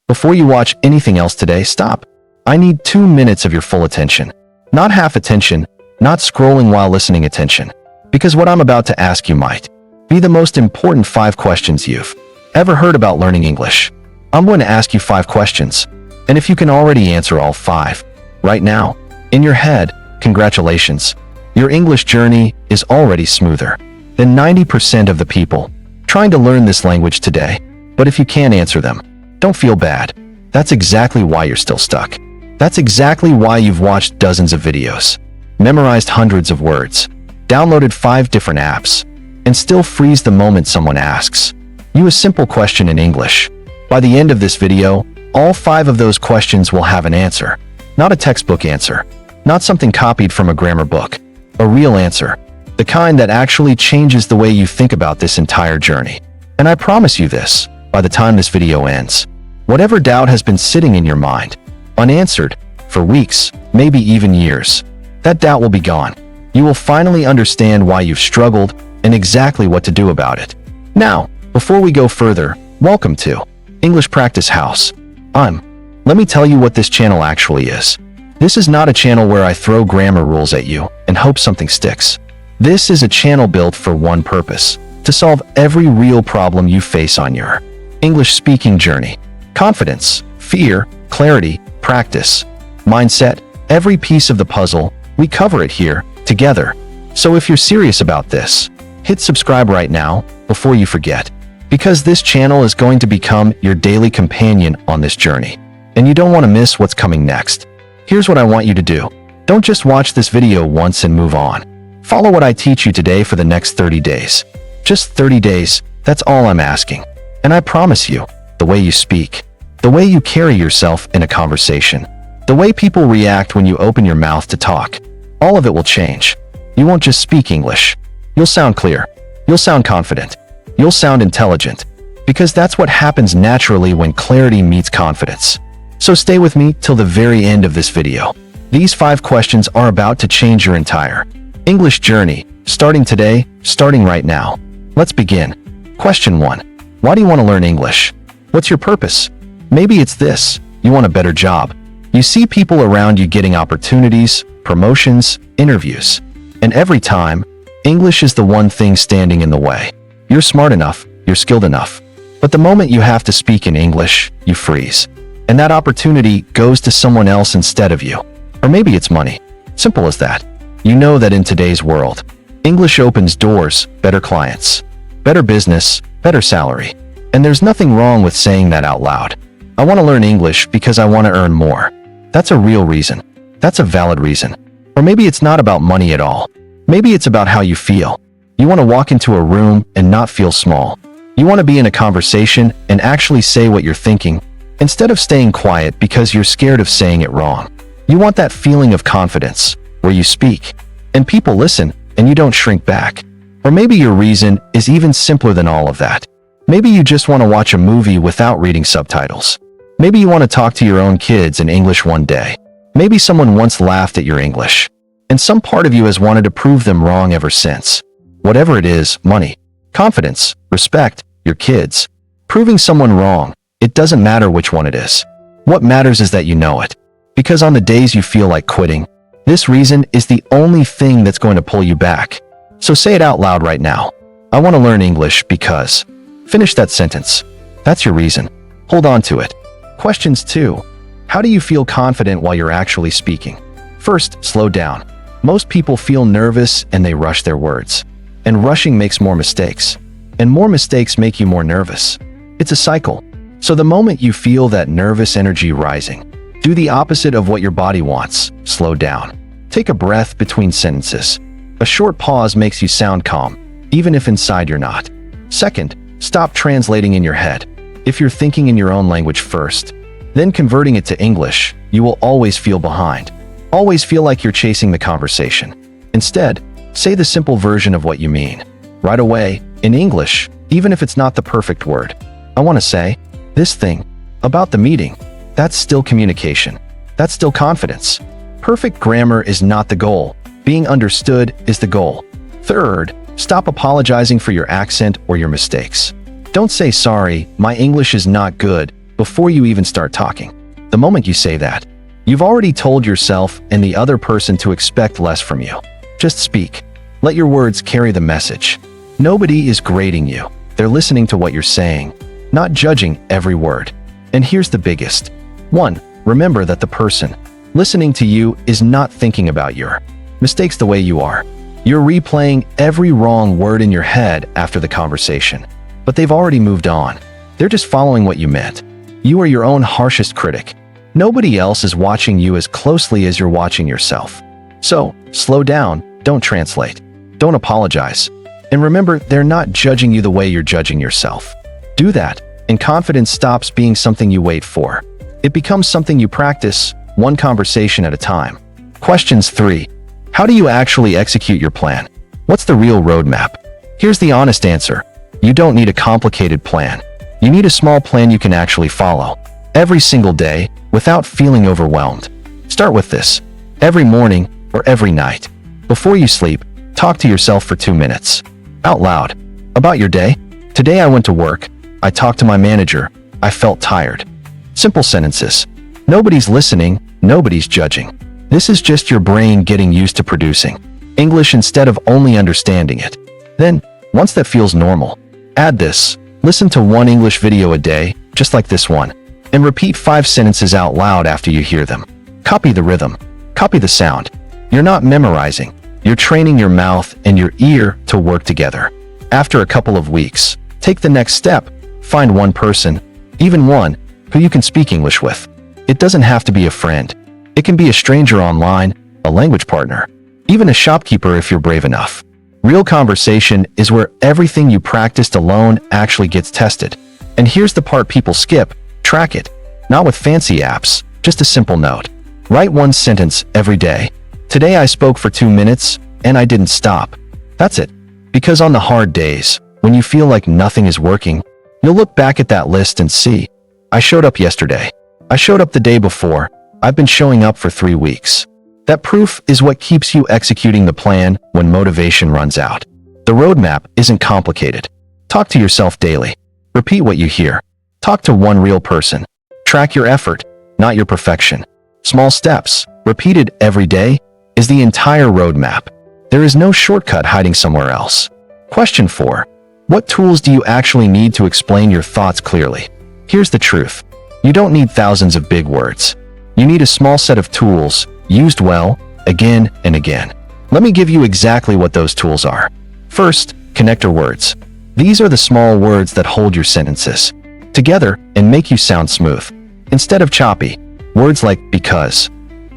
Before you watch anything else today, stop. I need 2 minutes of your full attention. Not half attention, not scrolling while listening attention. Because what I'm about to ask you might be the most important 5 questions you've ever heard about learning English. I'm going to ask you 5 questions, and if you can already answer all 5 right now, in your head, congratulations. Your English journey is already smoother than 90% of the people trying to learn this language today. But if you can't answer them, don't feel bad. That's exactly why you're still stuck. That's exactly why you've watched dozens of videos, memorized hundreds of words, downloaded 5 different apps, and still freeze the moment someone asks you a simple question in English. By the end of this video, all 5 of those questions will have an answer. Not a textbook answer, not something copied from a grammar book. A real answer, the kind that actually changes the way you think about this entire journey. And I promise you this, by the time this video ends, whatever doubt has been sitting in your mind, unanswered, for weeks, maybe even years, that doubt will be gone. You will finally understand why you've struggled and exactly what to do about it. Now, before we go further, welcome to English Practice House. Let me tell you what this channel actually is. This is not a channel where I throw grammar rules at you and hope something sticks. This is a channel built for one purpose: to solve every real problem you face on your English speaking journey. Confidence, fear, clarity, practice, mindset, every piece of the puzzle, we cover it here, together. So if you're serious about this, hit subscribe right now, before you forget. Because this channel is going to become your daily companion on this journey, and you don't want to miss what's coming next. Here's what I want you to do. Don't just watch this video once and move on. Follow what I teach you today for the next 30 days. Just 30 days, that's all I'm asking. And I promise you, the way you speak, the way you carry yourself in a conversation, the way people react when you open your mouth to talk, all of it will change. You won't just speak English. You'll sound clear. You'll sound confident. You'll sound intelligent. Because that's what happens naturally when clarity meets confidence. So stay with me till the very end of this video. These 5 questions are about to change your entire English journey, starting today, starting right now. Let's begin. Question 1. Why do you want to learn English? What's your purpose? Maybe it's this: you want a better job. You see people around you getting opportunities, promotions, interviews. And every time, English is the one thing standing in the way. You're smart enough, you're skilled enough. But the moment you have to speak in English, you freeze. And that opportunity goes to someone else instead of you. Or maybe it's money. Simple as that. You know that in today's world, English opens doors, better clients, better business, better salary. And there's nothing wrong with saying that out loud. I want to learn English because I want to earn more. That's a real reason. That's a valid reason. Or maybe it's not about money at all. Maybe it's about how you feel. You want to walk into a room and not feel small. You want to be in a conversation and actually say what you're thinking, instead of staying quiet because you're scared of saying it wrong. You want that feeling of confidence, where you speak, and people listen, and you don't shrink back. Or maybe your reason is even simpler than all of that. Maybe you just want to watch a movie without reading subtitles. Maybe you want to talk to your own kids in English one day. Maybe someone once laughed at your English, and some part of you has wanted to prove them wrong ever since. Whatever it is, money, confidence, respect, your kids, proving someone wrong, it doesn't matter which one it is. What matters is that you know it. Because on the days you feel like quitting, this reason is the only thing that's going to pull you back. So say it out loud right now. I want to learn English because... Finish that sentence. That's your reason. Hold on to it. Questions 2. How do you feel confident while you're actually speaking? First, slow down. Most people feel nervous and they rush their words. And rushing makes more mistakes. And more mistakes make you more nervous. It's a cycle. So the moment you feel that nervous energy rising, do the opposite of what your body wants. Slow down. Take a breath between sentences. A short pause makes you sound calm, even if inside you're not. Second, stop translating in your head. If you're thinking in your own language first, then converting it to English, you will always feel behind. Always feel like you're chasing the conversation. Instead, say the simple version of what you mean. Right away, in English, even if it's not the perfect word. I want to say, this thing, about the meeting. That's still communication. That's still confidence. Perfect grammar is not the goal. Being understood is the goal. Third, stop apologizing for your accent or your mistakes. Don't say sorry, my English is not good, before you even start talking. The moment you say that, you've already told yourself and the other person to expect less from you. Just speak. Let your words carry the message. Nobody is grading you. They're listening to what you're saying, not judging every word. And here's the biggest. 1. Remember that the person listening to you is not thinking about your mistakes the way you are. You're replaying every wrong word in your head after the conversation, but they've already moved on. They're just following what you meant. You are your own harshest critic. Nobody else is watching you as closely as you're watching yourself. So, slow down, don't translate, don't apologize. And remember, they're not judging you the way you're judging yourself. Do that, and confidence stops being something you wait for. It becomes something you practice, one conversation at a time. Questions 3. How do you actually execute your plan? What's the real roadmap? Here's the honest answer. You don't need a complicated plan. You need a small plan you can actually follow every single day without feeling overwhelmed. Start with this. Every morning or every night, before you sleep, talk to yourself for 2 minutes. Out loud. About your day. Today I went to work. I talked to my manager. I felt tired. Simple sentences. Nobody's listening. Nobody's judging. This is just your brain getting used to producing English instead of only understanding it. Then, once that feels normal, add this. Listen to 1 English video a day, just like this one, and repeat 5 sentences out loud after you hear them. Copy the rhythm. Copy the sound. You're not memorizing. You're training your mouth and your ear to work together. After a couple of weeks, take the next step. Find one person, even one, who you can speak English with. It doesn't have to be a friend. It can be a stranger online, a language partner, even a shopkeeper if you're brave enough. Real conversation is where everything you practiced alone actually gets tested. And here's the part people skip. Track it. Not with fancy apps, just a simple note. Write 1 sentence every day. Today I spoke for 2 minutes, and I didn't stop. That's it. Because on the hard days, when you feel like nothing is working, you'll look back at that list and see, I showed up yesterday. I showed up the day before. I've been showing up for 3 weeks. That proof is what keeps you executing the plan when motivation runs out. The roadmap isn't complicated. Talk to yourself daily. Repeat what you hear. Talk to one real person. Track your effort, not your perfection. Small steps, repeated every day, is the entire roadmap. There is no shortcut hiding somewhere else. Question 4. What tools do you actually need to explain your thoughts clearly? Here's the truth. You don't need thousands of big words. You need a small set of tools, used well, again and again. Let me give you exactly what those tools are. First, connector words. These are the small words that hold your sentences together and make you sound smooth. Instead of choppy, words like because,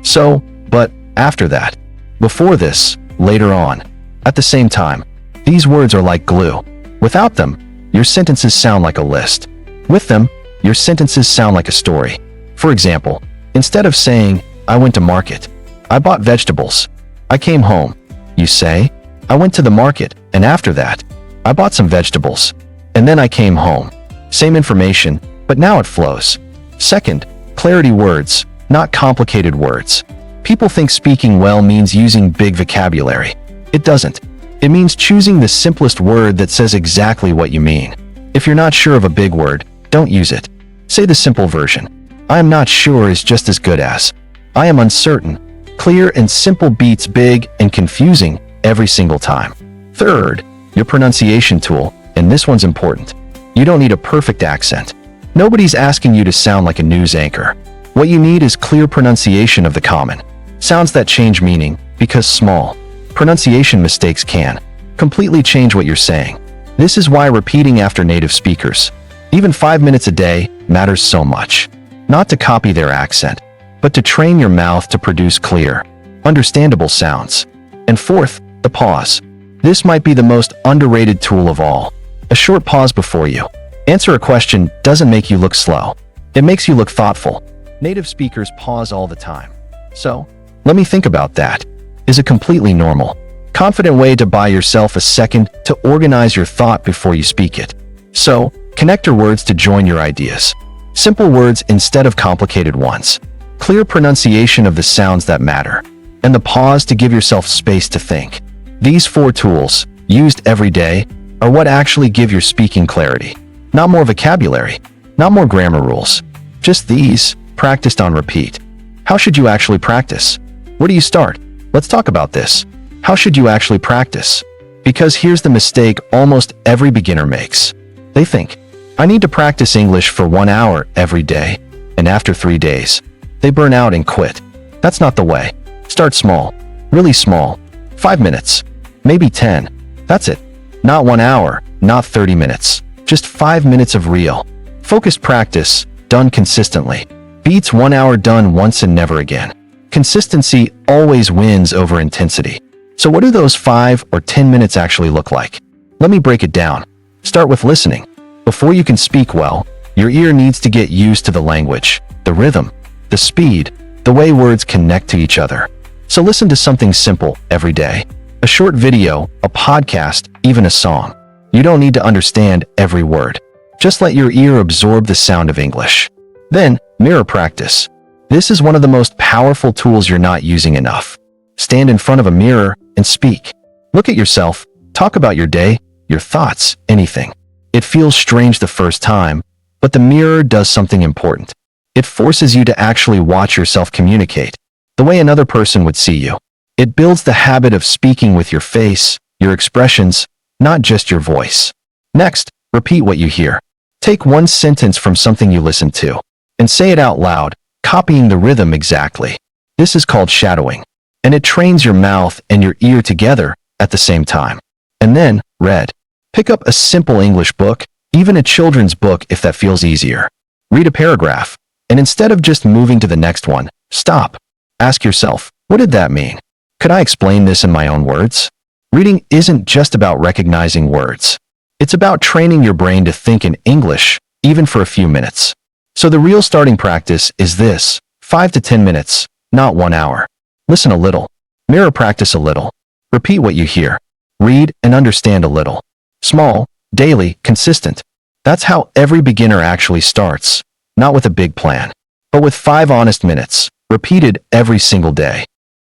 so, but, after that, before this, later on, at the same time. These words are like glue. Without them, your sentences sound like a list. With them, your sentences sound like a story. For example, instead of saying, I went to market, I bought vegetables, I came home, you say, I went to the market, and after that, I bought some vegetables, and then I came home. Same information, but now it flows. Second, clarity words, not complicated words. People think speaking well means using big vocabulary. It doesn't. It means choosing the simplest word that says exactly what you mean. If you're not sure of a big word, don't use it. Say the simple version. I am not sure is just as good as I am uncertain. Clear and simple beats big and confusing every single time. Third, your pronunciation tool, and this one's important. You don't need a perfect accent. Nobody's asking you to sound like a news anchor. What you need is clear pronunciation of the common sounds that change meaning, because small pronunciation mistakes can completely change what you're saying. This is why repeating after native speakers, even 5 minutes a day, matters so much. Not to copy their accent, but to train your mouth to produce clear, understandable sounds. And fourth, the pause. This might be the most underrated tool of all. A short pause before you answer a question doesn't make you look slow. It makes you look thoughtful. Native speakers pause all the time. So, let me think about that. Is a completely normal, confident way to buy yourself a second to organize your thought before you speak it. So, connector words to join your ideas. Simple words instead of complicated ones. Clear pronunciation of the sounds that matter. And the pause to give yourself space to think. These 4 tools, used every day, are what actually give your speaking clarity. Not more vocabulary, not more grammar rules, Just these, practiced on repeat. How should you actually practice? Where do you start? Let's talk about this. How should you actually practice? Because here's the mistake almost every beginner makes. They think, I need to practice English for 1 hour every day, and after 3 days, they burn out and quit. That's not the way. Start small, really small. 5 minutes, maybe 10. That's it. Not 1 hour, not 30 minutes. Just 5 minutes of real, focused practice, done consistently. Beats 1 hour done once and never again. Consistency always wins over intensity. So what do those 5 or 10 minutes actually look like? Let me break it down. Start with listening. Before you can speak well, your ear needs to get used to the language, the rhythm, the speed, the way words connect to each other. So listen to something simple every day. A short video, a podcast, even a song. You don't need to understand every word. Just let your ear absorb the sound of English. Then, mirror practice. This is one of the most powerful tools you're not using enough. Stand in front of a mirror and speak. Look at yourself, talk about your day, your thoughts, anything. It feels strange the first time, but the mirror does something important. It forces you to actually watch yourself communicate, the way another person would see you. It builds the habit of speaking with your face, your expressions, not just your voice. Next, repeat what you hear. Take one sentence from something you listen to and say it out loud, copying the rhythm exactly. This is called shadowing, and it trains your mouth and your ear together at the same time. And then, read. Pick up a simple English book, even a children's book if that feels easier. Read a paragraph, and instead of just moving to the next one, stop. Ask yourself, what did that mean? Could I explain this in my own words? Reading isn't just about recognizing words. It's about training your brain to think in English, even for a few minutes. So the real starting practice is this: 5 to 10 minutes, not 1 hour. Listen a little. Mirror practice a little. Repeat what you hear. Read and understand a little. Small, daily, consistent. That's how every beginner actually starts, not with a big plan, but with 5 honest minutes, repeated every single day.